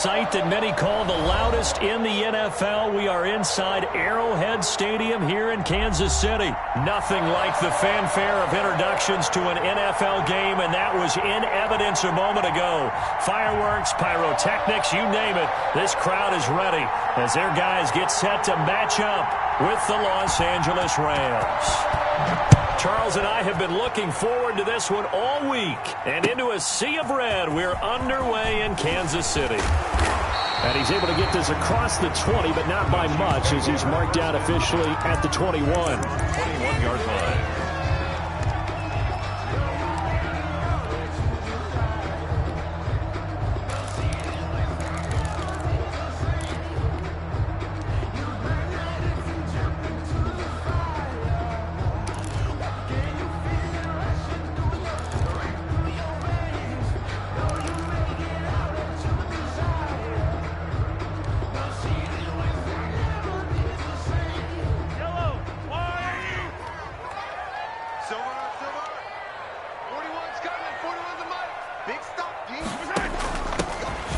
Sight that many call the loudest in the NFL. We are inside Arrowhead Stadium here in Kansas City. Nothing like the fanfare of introductions to an NFL game, and that was in evidence a moment ago. Fireworks, pyrotechnics, you name it. This crowd is ready as their guys get set to match up with the Los Angeles Rams. Charles and I have been looking forward to this one all week. And into a sea of red, we're underway in Kansas City. And he's able to get this across the 20, but not by much, as he's marked out officially at the 21. 21-yard line.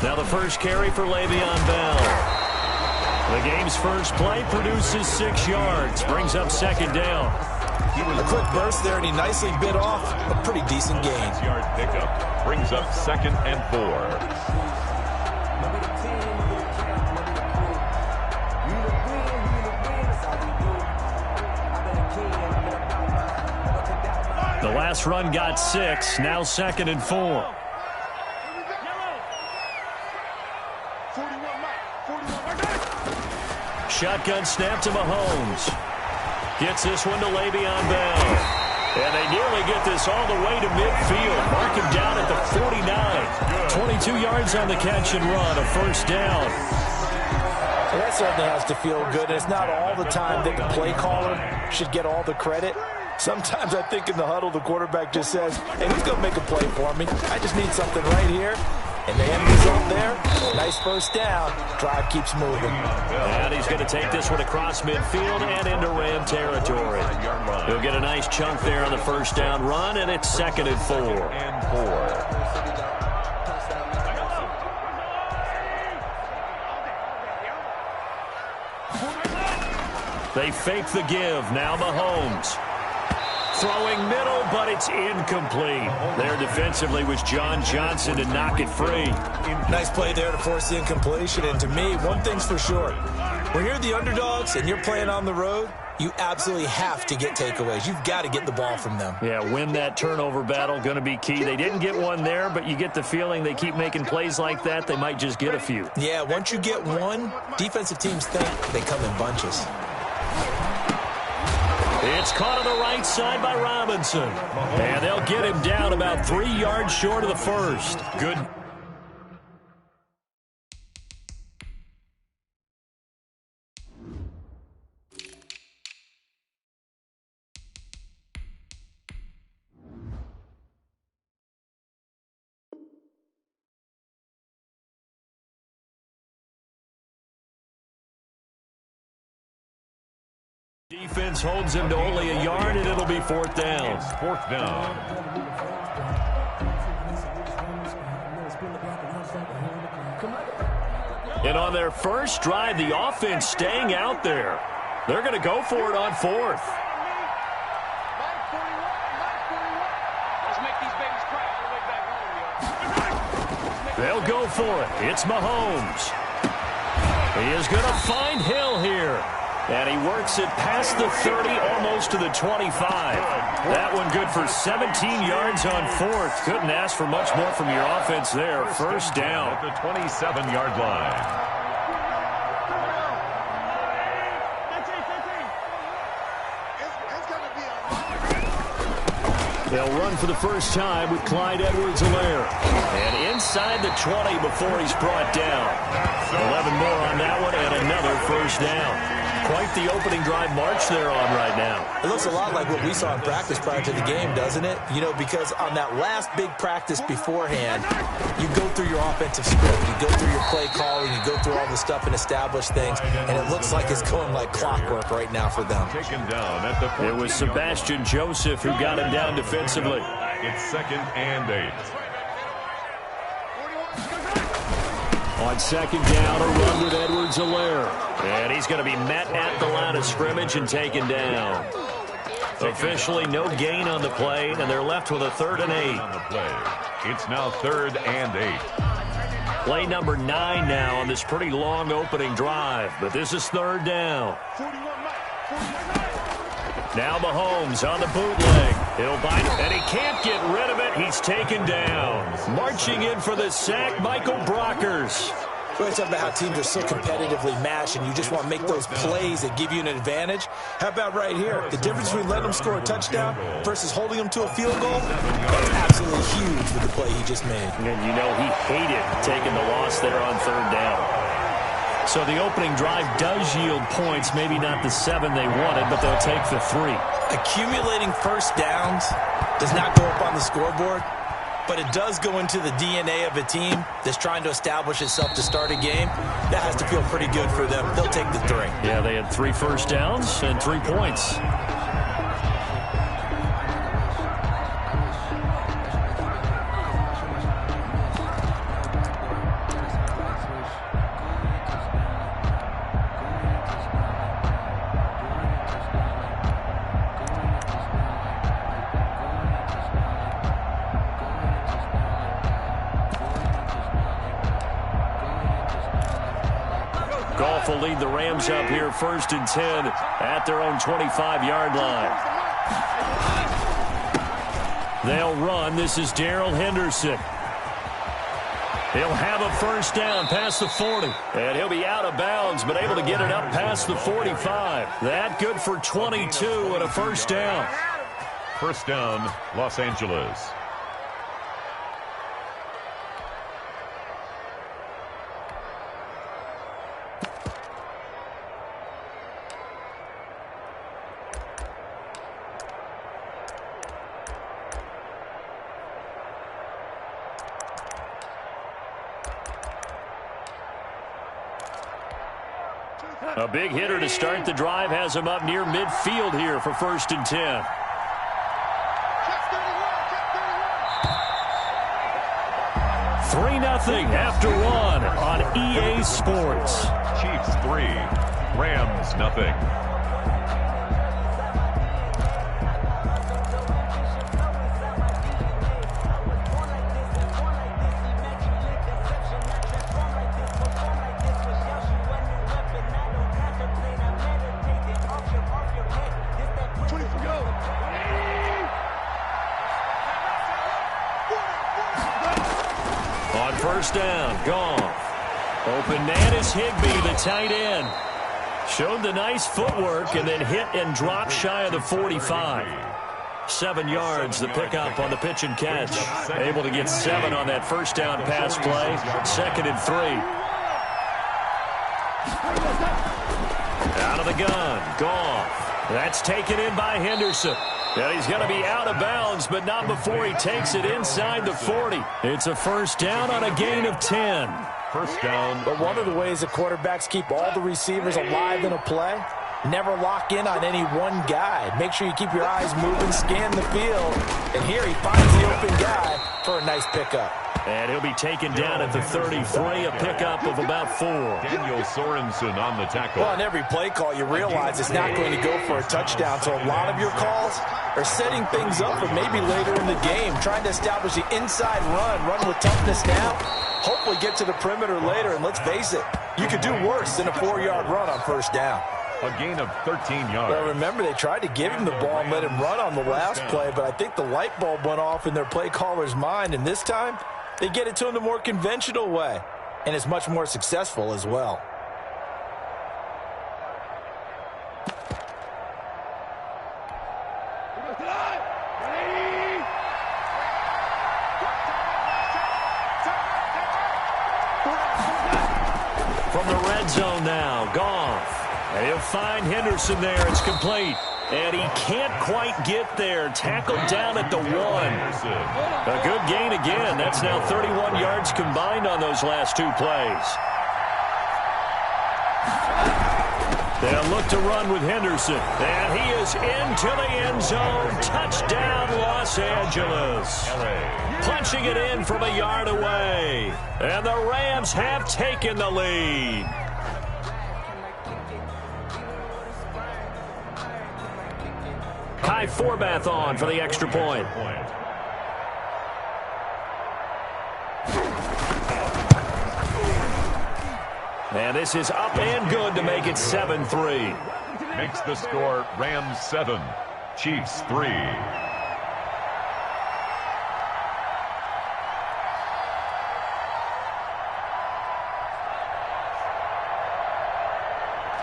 Now the first carry for Le'Veon Bell. The game's first play produces 6 yards. Brings up second down. A quick burst there, and he nicely bit off a pretty decent gain. 6-yard pickup. Brings up 2nd and 4. The last run got 6. Now 2nd and 4. Shotgun snap to Mahomes. Gets this one to Le'Veon Bell. And they nearly get this all the way to midfield. Mark him down at the 49. 22 yards on the catch and run. A first down. So that certainly has to feel good. It's not all the time that the play caller should get all the credit. Sometimes I think in the huddle, the quarterback just says, hey, who's going to make a play for me? I just need something right here. And the end result there, nice first down. Drive keeps moving. And he's going to take this one across midfield and into Ram territory. He'll get a nice chunk there on the first down run, and it's 2nd and 4. They fake the give. Now Mahomes. Throwing middle, but it's incomplete. There defensively was John Johnson to knock it free. Nice play there to force the incompletion. And to me, one thing's for sure. When you're the underdogs and you're playing on the road, you absolutely have to get takeaways. You've got to get the ball from them. Yeah, win that turnover battle, going to be key. They didn't get one there, but you get the feeling they keep making plays like that, they might just get a few. Yeah, once you get one, defensive teams think they come in bunches. It's caught on the right side by Robinson. And they'll get him down about 3 yards short of the first. Good. Defense holds him to only a yard, and it'll be 4th down. It's 4th down. And on their first drive, the offense staying out there. They're going to go for it on 4th. They'll go for it. It's Mahomes. He is going to find Hill here. And he works it past the 30, almost to the 25. That one good for 17 yards on 4th. Couldn't ask for much more from your offense there. First down. At the 27-yard line. They'll run for the first time with Clyde Edwards-Helaire. And inside the 20 before he's brought down. 11 more on that one, and another first down. Quite the opening drive march they're on right now. It looks a lot like what we saw in practice prior to the game, doesn't it? You know, because on that last big practice beforehand, you go through your offensive script, you go through your play calling, you go through all the stuff and establish things, and it looks like it's going like clockwork right now for them. Taken down at the 14. It was Sebastian Joseph who got him down defensively. It's 2nd and 8. On second down, a run with Edwards-Helaire. And he's going to be met at the line of scrimmage and taken down. Officially no gain on the play, and they're left with a 3rd and 8. On the play. It's now 3rd and 8. Play number 9 now on this pretty long opening drive, but this is 3rd down. Now Mahomes on the bootleg. He'll bite it, and he can't get rid of it. He's taken down. Marching in for the sack, Michael Brockers. We always talk about how teams are so competitively matched, and you just want to make those plays that give you an advantage. How about right here? The difference between letting them score a touchdown versus holding them to a field goal, that's absolutely huge with the play he just made. And you know he hated taking the loss there on 3rd down. So the opening drive does yield points, maybe not the 7 they wanted, but they'll take the 3. Accumulating first downs does not go up on the scoreboard, but it does go into the DNA of a team that's trying to establish itself to start a game. That has to feel pretty good for them. They'll take the 3. Yeah, they had 3 first downs and 3 points. Goff will lead the Rams up here 1st and 10 at their own 25-yard line. They'll run. This is Darrell Henderson. He'll have a first down past the 40. And he'll be out of bounds, but able to get it up past the 45. That good for 22 and a first down. First down, Los Angeles. A big hitter to start the drive has him up near midfield here for 1st and 10. Three 0 after 1 on EA Sports. Chiefs 3, Rams 0. On first down, Goff. Open man is Higbee, the tight end. Showed the nice footwork and then hit and dropped shy of the 45. 7 yards, the pickup on the pitch and catch. Able to get 7 on that first down pass play. 2nd and 3. Out of the gun, Goff. That's taken in by Henderson. And he's going to be out of bounds, but not before he takes it inside the 40. It's a first down on a gain of 10. First down. But one of the ways the quarterbacks keep all the receivers alive in a play, never lock in on any one guy. Make sure you keep your eyes moving, scan the field. And here he finds the open guy for a nice pickup. And he'll be taken down at the 33, a pickup of about 4. Daniel Sorensen on the tackle. Well, on every play call, you realize it's not going to go for a touchdown. So a lot of your calls are setting things up for maybe later in the game, trying to establish the inside run with toughness now, hopefully get to the perimeter later. And let's face it, you could do worse than a 4-yard run on first down. A gain of 13 yards. Well, remember, they tried to give him the ball and let him run on the last play, but I think the light bulb went off in their play caller's mind, and this time they get it to him the more conventional way, and it's much more successful as well. From the red zone now, Goff. And he'll find Henderson there. It's complete. And he can't quite get there. Tackled down at the 1. A good gain again. That's now 31 yards combined on those last 2 plays. They'll look to run with Henderson. And he is into the end zone. Touchdown, Los Angeles. Punching it in from a yard away. And the Rams have taken the lead. Kai Forbath on for the extra point. And this is up and good to make it 7-3. Makes the score Rams 7, Chiefs 3.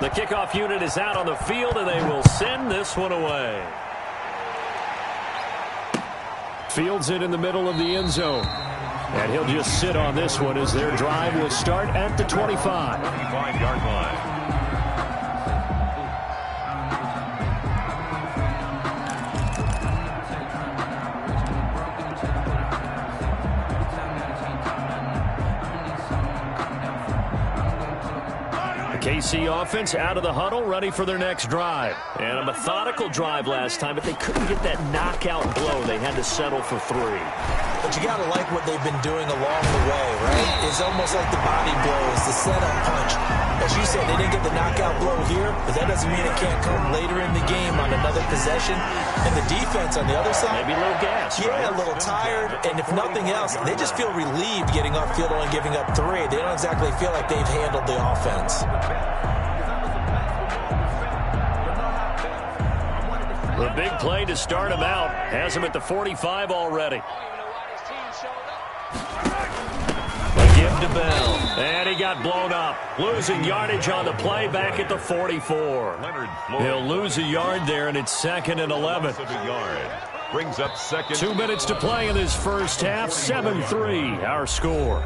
The kickoff unit is out on the field, and they will send this one away. Fields it in the middle of the end zone. And he'll just sit on this one as their drive will start at the 25. 25-yard line. KC offense out of the huddle, ready for their next drive. And a methodical drive last time, but they couldn't get that knockout blow. They had to settle for 3. But you got to like what they've been doing along the way, right? It's almost like the body blows, the setup punch. As you said, they didn't get the knockout blow here, but that doesn't mean it can't come later in the game on another possession. And the defense on the other side, maybe a little gas, yeah, right? A little tired. And if nothing else, they just feel relieved getting off field and giving up 3. They don't exactly feel like they've handled the offense. The big play to start him out has him at the 45 already. A give to Bell, and he got blown up. Losing yardage on the play back at the 44. He'll lose a yard there, and it's 2nd and 11. Brings up second. 2 minutes to play in this first half. 7-3, our score.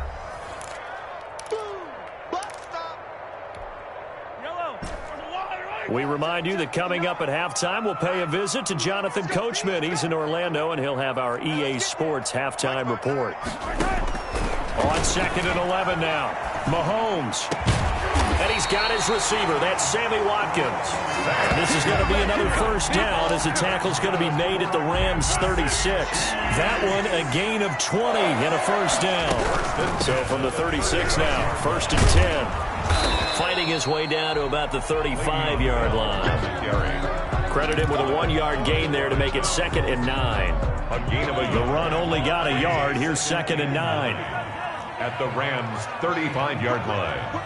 We remind you that coming up at halftime, we'll pay a visit to Jonathan Coachman. He's in Orlando, and he'll have our EA Sports halftime report. On 2nd and 11 now. Mahomes. And he's got his receiver. That's Sammy Watkins. This is going to be another first down as the tackle's going to be made at the Rams 36. That one a gain of 20 and a first down. So from the 36 now, 1st and 10. Fighting his way down to about the 35-yard line. Credit him with a 1-yard gain there to make it 2nd and 9. A gain of The run only got a yard. Here's 2nd and 9. At the Rams' 35-yard line.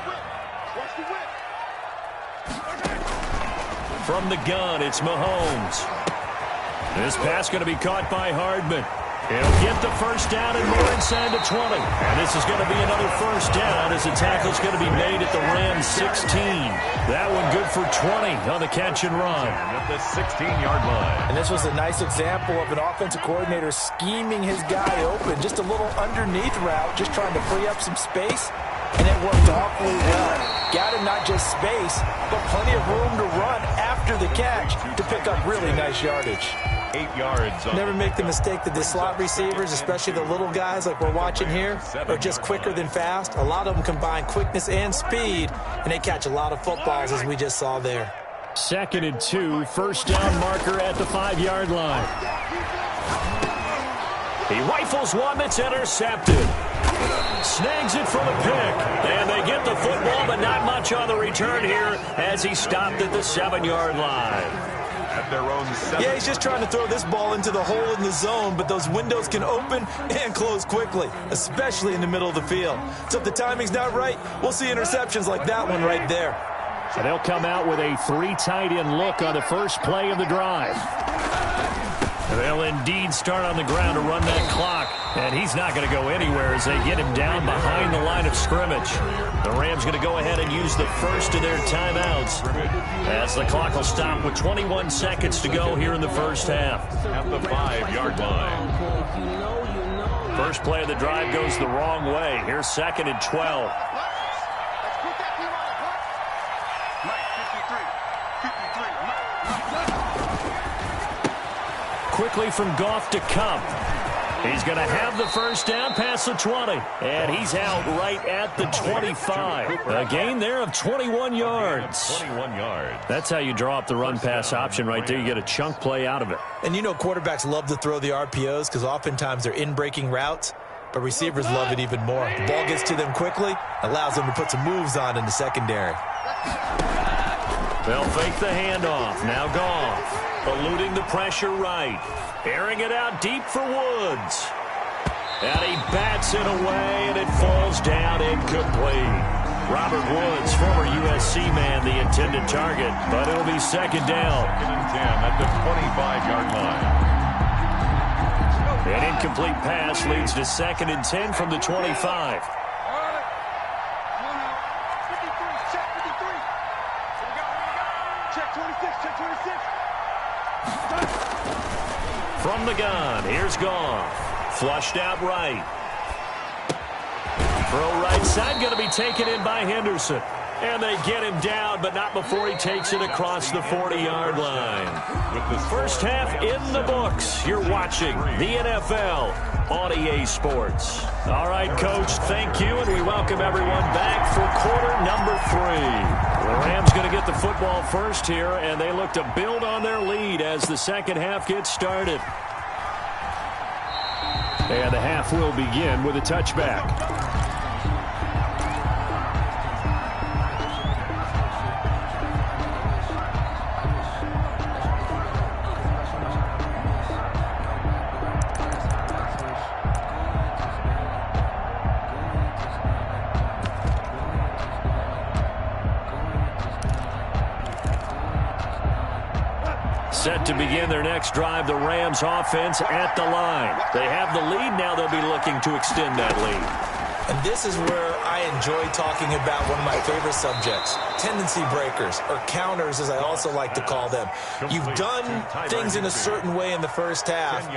From the gun, it's Mahomes. This pass going to be caught by Hardman. He'll get the first down and more inside the 20. And this is going to be another first down as the tackle's going to be made at the Rams 16. That one good for 20 on the catch and run. At the 16-yard line. And this was a nice example of an offensive coordinator scheming his guy open. Just a little underneath route, just trying to free up some space. And it worked awfully well. Got him not just space, but plenty of room to run after the catch to pick up really nice yardage. 8 yards. Never make the mistake that the slot receivers, especially the little guys like we're watching here, are just quicker than fast. A lot of them combine quickness and speed, and they catch a lot of footballs, as we just saw there. 2nd and 2, first down marker at the 5-yard line. He rifles one that's intercepted. Snags it for the pick. And they get the football, but not much on the return here as he stopped at the 7-yard line. At their own 7. Yeah, he's just trying to throw this ball into the hole in the zone, but those windows can open and close quickly, especially in the middle of the field. So if the timing's not right, we'll see interceptions like that one right there. And they'll come out with a 3 tight end look on the first play of the drive. They'll indeed start on the ground to run that clock. And he's not going to go anywhere as they get him down behind the line of scrimmage. The Rams going to go ahead and use the first of their timeouts as the clock will stop with 21 seconds to go here in the first half. At the 5-yard line. First play of the drive goes the wrong way. Here's 2nd and 12. Quickly from Goff to Kupp. He's going to have the first down past the 20. And he's out right at the 25. A gain there of 21 yards. 21 yards. That's how you draw up the run-pass option right there. You get a chunk play out of it. And you know quarterbacks love to throw the RPOs because oftentimes they're in-breaking routes. But receivers love it even more. The ball gets to them quickly, allows them to put some moves on in the secondary. They'll fake the handoff. Now Goff, eluding the pressure right. Airing it out deep for Woods. And he bats it away, and it falls down incomplete. Robert Woods, former USC man, the intended target, but it'll be second down. 2nd and 10 at the 25-yard line. An incomplete pass leads to 2nd and 10 from the 25. From the gun, here's Goff. Flushed out right. Throw right side, going to be taken in by Henderson. And they get him down, but not before he takes it across the 40-yard line. With the first half in the books, you're watching the NFL on EA Sports. All right, Coach, thank you, and we welcome everyone back for quarter number 3. The Rams going to get the football first here, and they look to build on their lead as the second half gets started. And the half will begin with a touchback. Set to begin their next drive, the Rams offense at the line. They have the lead, now they'll be looking to extend that lead. And this is where I enjoy talking about one of my favorite subjects, tendency breakers, or counters as I also like to call them. You've done things in a certain way in the first half,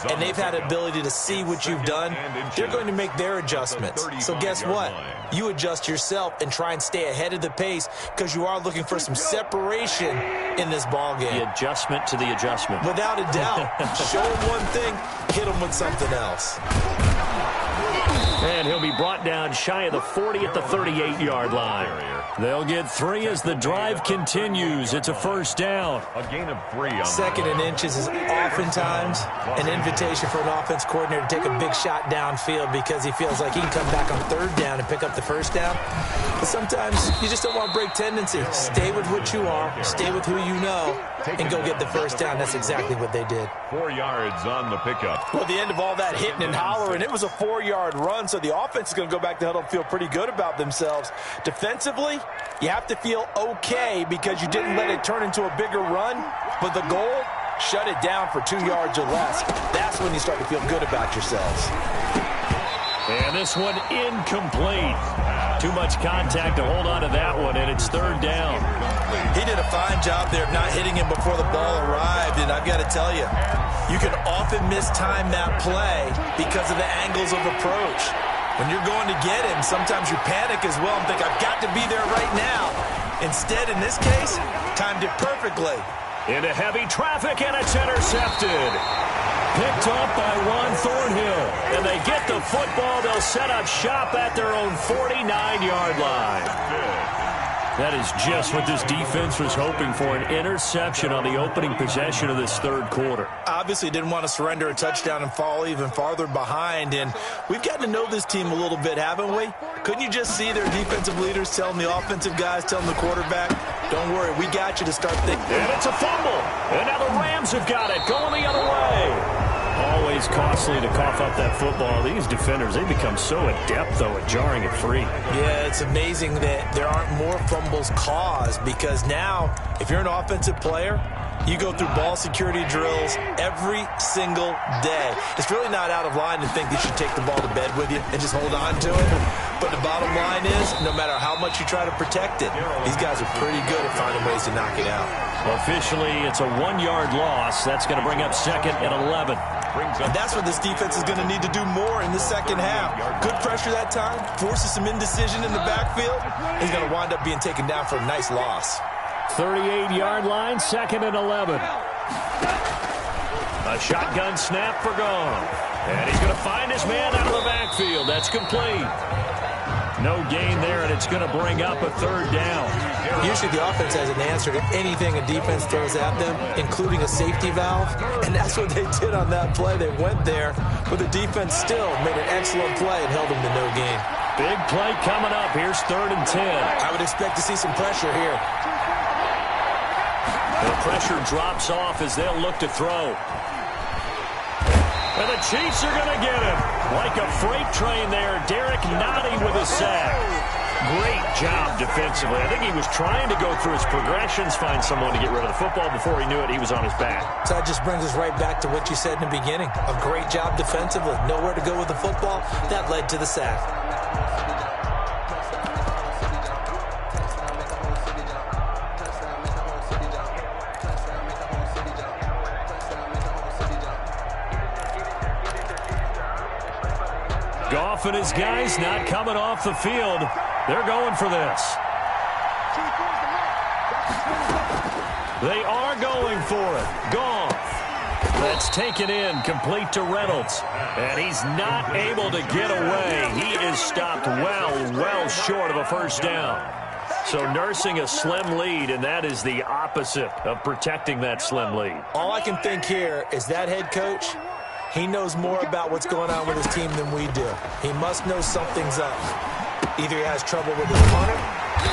and they've had the ability to see what you've done. They're going to make their adjustments. So guess what? You adjust yourself and try and stay ahead of the pace because you are looking for some separation in this ball game. The adjustment to the adjustment. Without a doubt. Show them one thing, hit them with something else. And he'll be brought down shy of the 40 at the 38-yard line. They'll get 3 as the drive continues. It's a first down. A gain of 3 on 2nd and inches is oftentimes an invitation for an offense coordinator to take a big shot downfield because he feels like he can come back on 3rd down and pick up the first down. But sometimes you just don't want to break tendency. Stay with what you are, stay with who you know, and go get the first down. That's exactly what they did. 4 yards on the pickup. Well, at the end of all that hitting and hollering, it was a 4-yard run, so the offense is going to go back to huddle and feel pretty good about themselves. Defensively, you have to feel okay because you didn't let it turn into a bigger run, but the goal, shut it down for 2 yards or less. That's when you start to feel good about yourselves. And this one incomplete. Too much contact to hold on to that one, and it's 3rd down. He did a fine job there of not hitting him before the ball arrived, and I've got to tell you, you can often mistime that play because of the angles of approach. When you're going to get him, sometimes you panic as well and think, I've got to be there right now. Instead, in this case, timed it perfectly. Into heavy traffic, and it's intercepted. Picked up by Juan Thornhill. And they get the football. They'll set up shop at their own 49-yard line. That is just what this defense was hoping for, an interception on the opening possession of this 3rd quarter. Obviously didn't want to surrender a touchdown and fall even farther behind, and we've gotten to know this team a little bit, haven't we? Couldn't you just see their defensive leaders telling the offensive guys, telling the quarterback, don't worry, we got you to start thinking. And it's a fumble, and now the Rams have got it, going the other way. Always costly to cough up that football. These defenders, they become so adept, though, at jarring it free. Yeah, it's amazing that there aren't more fumbles caused because now, if you're an offensive player, you go through ball security drills every single day. It's really not out of line to think you should take the ball to bed with you and just hold on to it. But the bottom line is, no matter how much you try to protect it, these guys are pretty good at finding ways to knock it out. Officially, it's a 1-yard loss. That's going to bring up 2nd and 11. And that's what this defense is going to need to do more in the second half. Good pressure that time, forces some indecision in the backfield. He's going to wind up being taken down for a nice loss. 38-yard line, 2nd and 11. A shotgun snap for Goff. And he's going to find his man out of the backfield. That's complete. No gain there, and it's going to bring up a third down. Usually the offense has an answer to anything a defense throws at them, including a safety valve, and that's what they did on that play. They went there, but the defense still made an excellent play and held them to no gain. Big play coming up. Here's 3rd and 10. I would expect to see some pressure here. The pressure drops off as they'll look to throw. And the Chiefs are going to get him. Like a freight train there, Derek Nottie with a sack. Great job defensively. I think he was trying to go through his progressions, find someone to get rid of the football. Before he knew it, he was on his back. So that just brings us right back to what you said in the beginning. A great job defensively. Nowhere to go with the football. That led to the sack. Goff and his guys not coming off the field. They're going for this. They are going for it. Goff. That's taken in, complete to Reynolds. And he's not able to get away. He is stopped well short of a first down. So nursing a slim lead, and that is the opposite of protecting that slim lead. All I can think here is that head coach, he knows more about what's going on with his team than we do. He must know something's up. Either he has trouble with his punter,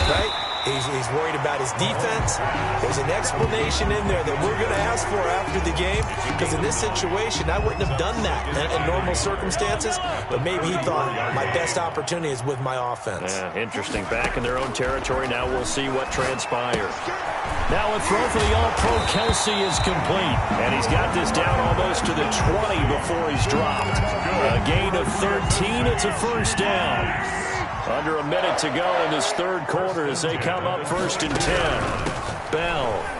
right? He's worried about his defense. There's an explanation in there that we're going to ask for after the game, because in this situation, I wouldn't have done that in normal circumstances, but maybe he thought my best opportunity is with my offense. Yeah, interesting. Back in their own territory. Now we'll see what transpires. Now a throw for the All-Pro Kelsey is complete, and he's got this down almost to the 20 before he's dropped. A gain of 13. It's a first down. Under a minute to go in this third quarter as they come up 1st and 10. Bell.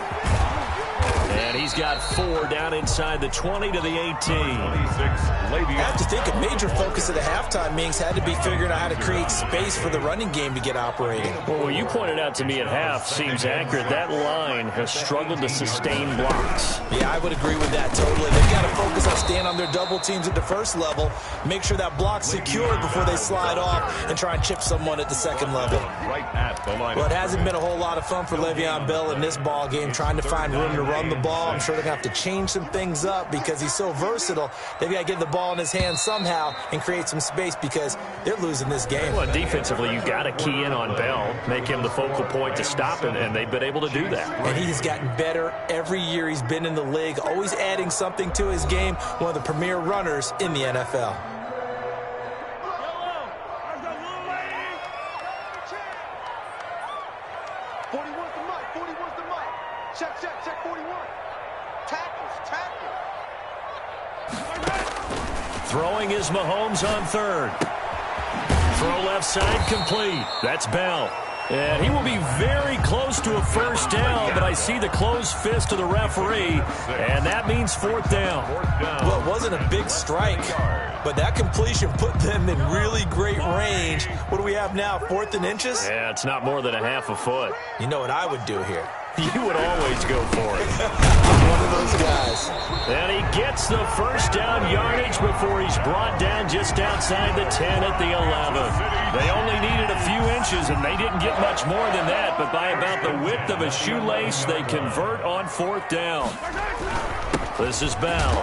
And he's got 4 down inside the 20 to the 18. I have to think a major focus of the halftime meetings had to be figuring out how to create space for the running game to get operating. Well, what you pointed out to me at half seems accurate. That line has struggled to sustain blocks. Yeah, I would agree with that totally. They've got to focus on staying on their double teams at the first level, make sure that block's secured before they slide off and try and chip someone at the second level. Well, it hasn't been a whole lot of fun for Le'Veon Bell in this ball game, trying to find room to run the ball. I'm sure they're going to have to change some things up because he's so versatile. They've got to get the ball in his hands somehow and create some space because they're losing this game. Well, defensively, you've got to key in on Bell, make him the focal point to stop him, and they've been able to do that. And he has gotten better every year he's been in the league, always adding something to his game, one of the premier runners in the NFL. Throwing is Mahomes on 3rd. Throw left side complete. That's Bell. And he will be very close to a first down, but I see the closed fist of the referee, and that means 4th down. Well, it wasn't a big strike, but that completion put them in really great range. What do we have now, 4th and inches? Yeah, it's not more than a half a foot. You know what I would do here? You would always go for it. I'm one of those guys. And he gets the first down yardage before he's brought down just outside the 10 at the 11. They only needed a few inches, and they didn't get much more than that, but by about the width of a shoelace, they convert on 4th down. This is Bell.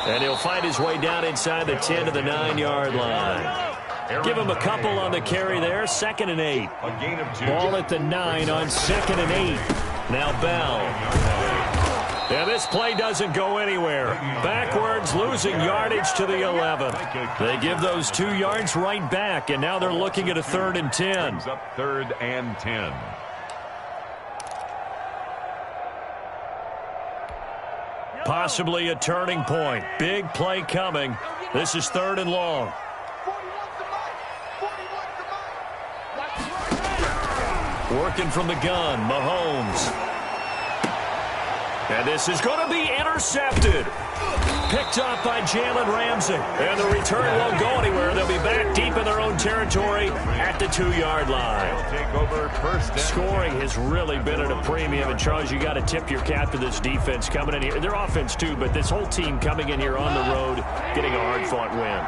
And he'll find his way down inside the 10 to the 9-yard line. Give him a couple on the carry there. 2nd and 8. Ball at the 9 on 2nd and 8. Now Bell. Yeah, this play doesn't go anywhere. Backwards, losing yardage to the 11. They give those 2 yards right back, and now they're looking at a 3rd and 10. Up 3rd and 10. Possibly a turning point. Big play coming. This is 3rd and long. Working from the gun, Mahomes. And this is going to be intercepted. Picked up by Jalen Ramsey. And the return won't go anywhere. They'll be back deep in their own territory at the 2-yard line. Take over first down. Scoring has really been at a premium. And, Charles, you got to tip your cap to this defense coming in here. Their offense, too, but this whole team coming in here on the road, getting a hard-fought win.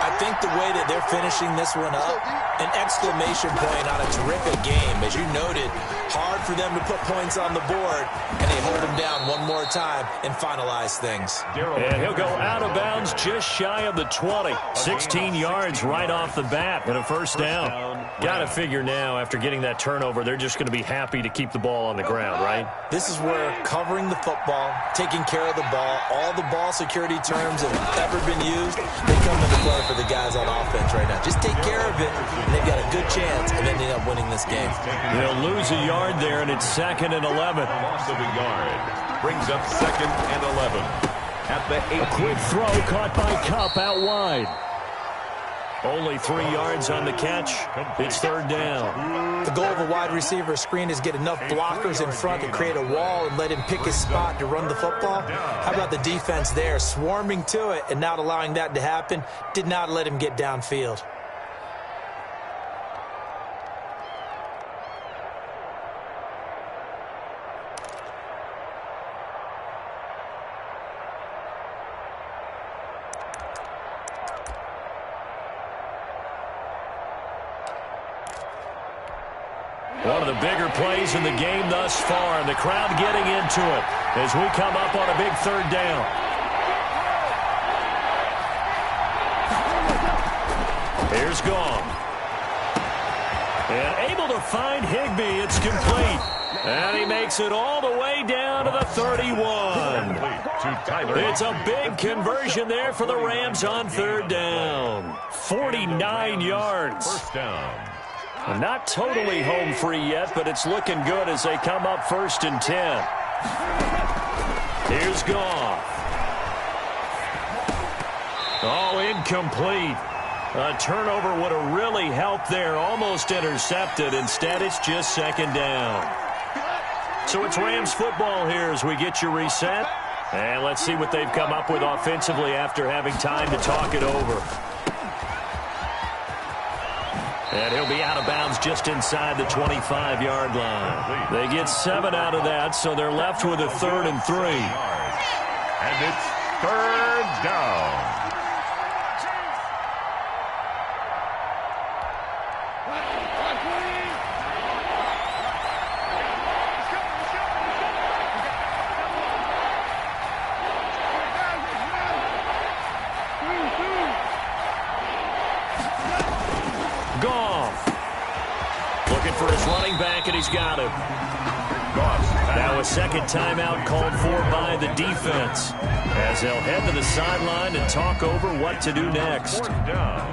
I think the way that they're finishing this one up, an exclamation point on a terrific game. As you noted, hard for them to put points on the board, and they hold them down one more time and finalize things. And he'll go out of bounds just shy of the 20. 16 yards right off the bat and a first down. Got to figure now, after getting that turnover, they're just going to be happy to keep the ball on the ground, right? This is where covering the football, taking care of the ball, all the ball security terms have ever been used, they come into play for the guys on offense right now. Just take care of it, and they've got a good chance of ending up winning this game. They'll lose a yard there, and it's 2nd and 11. Loss of a yard. Brings up 2nd and 11. At the 8. A quick throw caught by Kupp out wide. Only 3 yards on the catch. It's 3rd down. The goal of a wide receiver screen is get enough blockers in front to create a wall and let him pick his spot to run the football. How about the defense there, swarming to it and not allowing that to happen? Did not let him get downfield. One of the bigger plays in the game thus far, and the crowd getting into it as we come up on a big 3rd down. Here's Gong. And able to find Higbee. It's complete. And he makes it all the way down to the 31. It's a big conversion there for the Rams on 3rd down. 49 yards. First down. Not totally home free yet, but it's looking good as they come up 1st and 10. Here's Goff. Oh, incomplete. A turnover would have really helped there. Almost intercepted. Instead, it's just 2nd down. So it's Rams football here as we get you reset. And let's see what they've come up with offensively after having time to talk it over. And he'll be out of bounds just inside the 25-yard line. They get 7 out of that, so they're left with a 3rd and 3. And it's 3rd down. Looking for his running back, and he's got him. Now a second timeout called for by the defense as they'll head to the sideline and talk over what to do next. 4th down.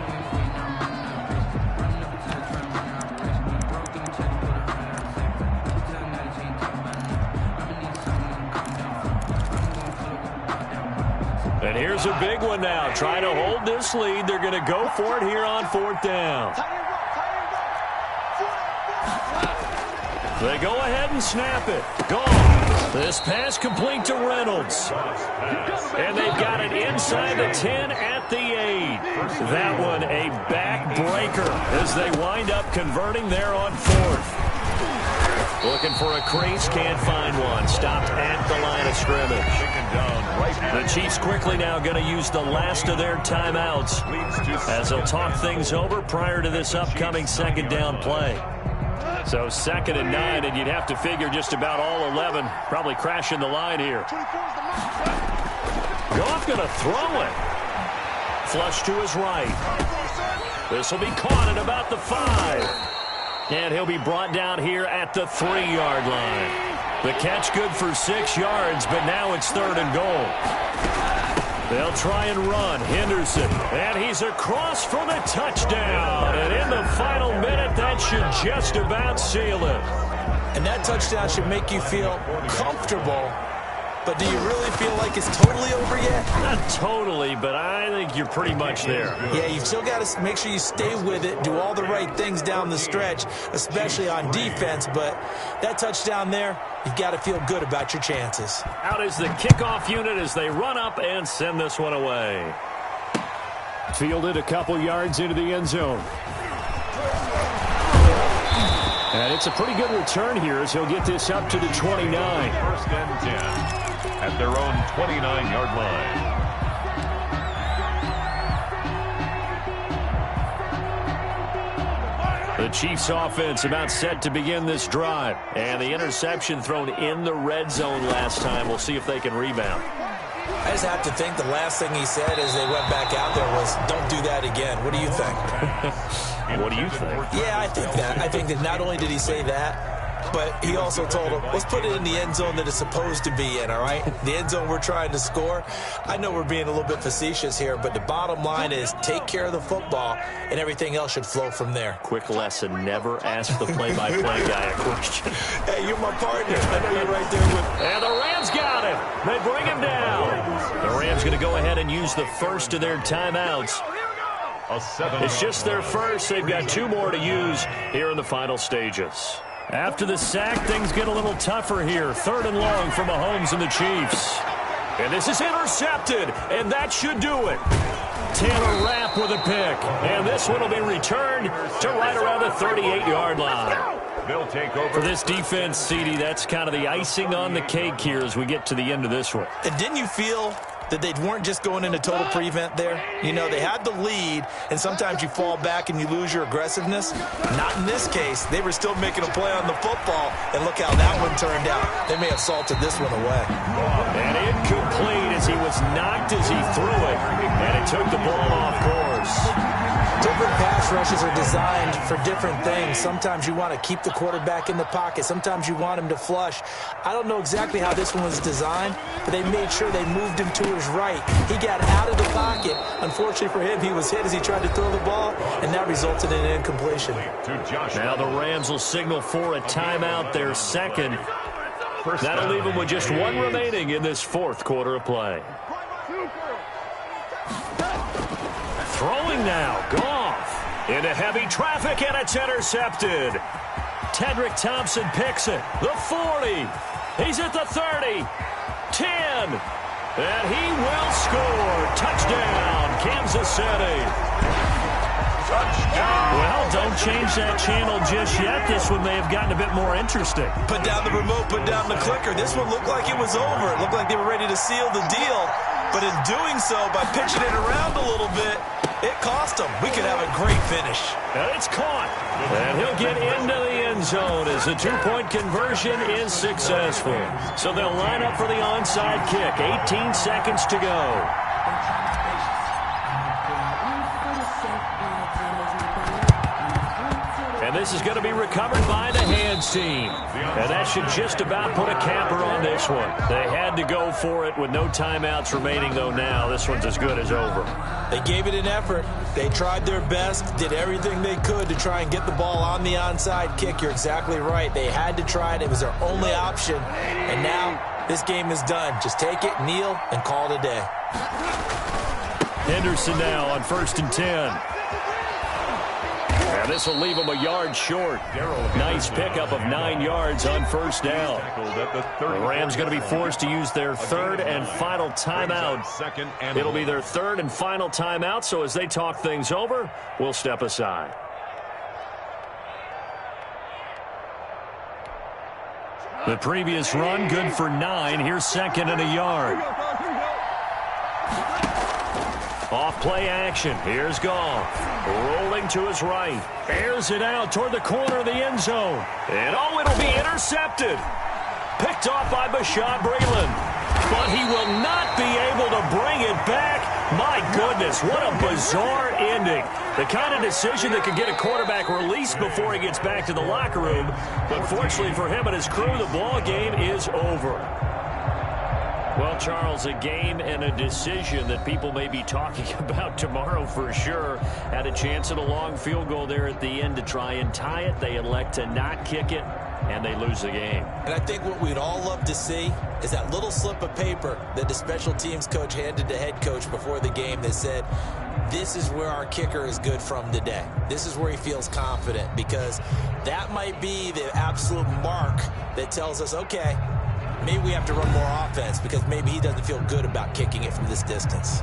And here's a big one now. Trying to hold this lead. They're going to go for it here on 4th down. They go ahead and snap it. Gone. This pass complete to Reynolds. And they've got it inside the 10 at the 8. That one a backbreaker as they wind up converting there on 4th. Looking for a crease, can't find one. Stopped at the line of scrimmage. The Chiefs quickly now going to use the last of their timeouts as they'll talk things over prior to this upcoming 2nd down play. So 2nd and 9, and you'd have to figure just about all 11 probably crashing the line here. Goff going to throw it. Flush to his right. This will be caught at about the 5. And he'll be brought down here at the 3-yard line. The catch good for 6 yards, but now it's 3rd and goal. They'll try and run. Henderson. And he's across for the touchdown. And in the final minute, that should just about seal it. And that touchdown should make you feel comfortable, but do you really feel like it's totally over yet? Not totally, but I think you're pretty much there. Yeah, you've still got to make sure you stay with it, do all the right things down the stretch, especially on defense, but that touchdown there, you've got to feel good about your chances. Out is the kickoff unit as they run up and send this one away. Fielded a couple yards into the end zone. And it's a pretty good return here as he'll get this up to the 29. First and 10 at their own 29-yard line. The Chiefs offense about set to begin this drive. And the interception thrown in the red zone last time. We'll see if they can rebound. I just have to think the last thing he said as they went back out there was, don't do that again. What do you think? What do you think? Yeah, I think that. I think that not only did he say that, but he also told him, let's put it in the end zone that it's supposed to be in, all right? The end zone we're trying to score. I know we're being a little bit facetious here, but the bottom line is take care of the football, and everything else should flow from there. Quick lesson, never ask the play-by-play guy a question. Hey, you're my partner. I know you're right there with me. And the Rams got him. They bring him down. The Rams going to go ahead and use the first of their timeouts. It's just their first. They've got 2 more to use here in the final stages. After the sack, things get a little tougher here. 3rd and long for Mahomes and the Chiefs. And this is intercepted, and that should do it. Taylor Rapp with a pick. And this one will be returned to right around the 38-yard line. They'll take over. For this defense, CD, that's kind of the icing on the cake here as we get to the end of this one. And didn't you feel that they weren't just going into total prevent there? You know, they had the lead, and sometimes you fall back and you lose your aggressiveness. Not in this case. They were still making a play on the football, and look how that one turned out. They may have salted this one away. And incomplete as he was knocked as he threw it, and it took the ball off course. Different pass rushes are designed for different things. Sometimes you want to keep the quarterback in the pocket. Sometimes you want him to flush. I don't know exactly how this one was designed, but they made sure they moved him to his right. He got out of the pocket. Unfortunately for him, he was hit as he tried to throw the ball, and that resulted in an incompletion. Now the Rams will signal for a timeout, their second. That'll leave them with just 1 remaining in this 4th quarter of play. Throwing now, Goff into heavy traffic, and it's intercepted. Tedrick Thompson picks it. The 40. He's at the 30. 10. And he will score. Touchdown, Kansas City. Touchdown. Well, don't change that channel just yet. This one may have gotten a bit more interesting. Put down the remote, put down the clicker. This one looked like it was over. It looked like they were ready to seal the deal. But in doing so, by pitching it around a little bit, it cost him. We could have a great finish. And it's caught. And he'll get into the end zone as the 2-point conversion is successful. So they'll line up for the onside kick. 18 seconds to go. And this is going to be recovered by the hands team. And that should just about put a capper on this one. They had to go for it with no timeouts remaining, though now. This one's as good as over. They gave it an effort. They tried their best, did everything they could to try and get the ball on the onside kick. You're exactly right. They had to try it. It was their only option. And now this game is done. Just take it, kneel, and call it a day. Henderson now on 1st and 10. And this will leave him a yard short. Nice pickup of 9 yards on 1st down. The Rams going to be forced to use their 3rd and final timeout. It'll be their 3rd and final timeout, so as they talk things over, we'll step aside. The previous run, good for 9. Here's 2nd and a yard. Off play action. Here's Goff. Rolling to his right. Airs it out toward the corner of the end zone. And oh, it'll be intercepted. Picked off by Bashaud Breeland. But he will not be able to bring it back. My goodness, what a bizarre ending. The kind of decision that could get a quarterback released before he gets back to the locker room. But fortunately for him and his crew, the ball game is over. Well, Charles, a game and a decision that people may be talking about tomorrow for sure. Had a chance at a long field goal there at the end to try and tie it. They elect to not kick it. and they lose the game. And I think what we'd all love to see is that little slip of paper that the special teams coach handed the head coach before the game that said, this is where our kicker is good from today. This is where he feels confident, because that might be the absolute mark that tells us, okay, maybe we have to run more offense because maybe he doesn't feel good about kicking it from this distance.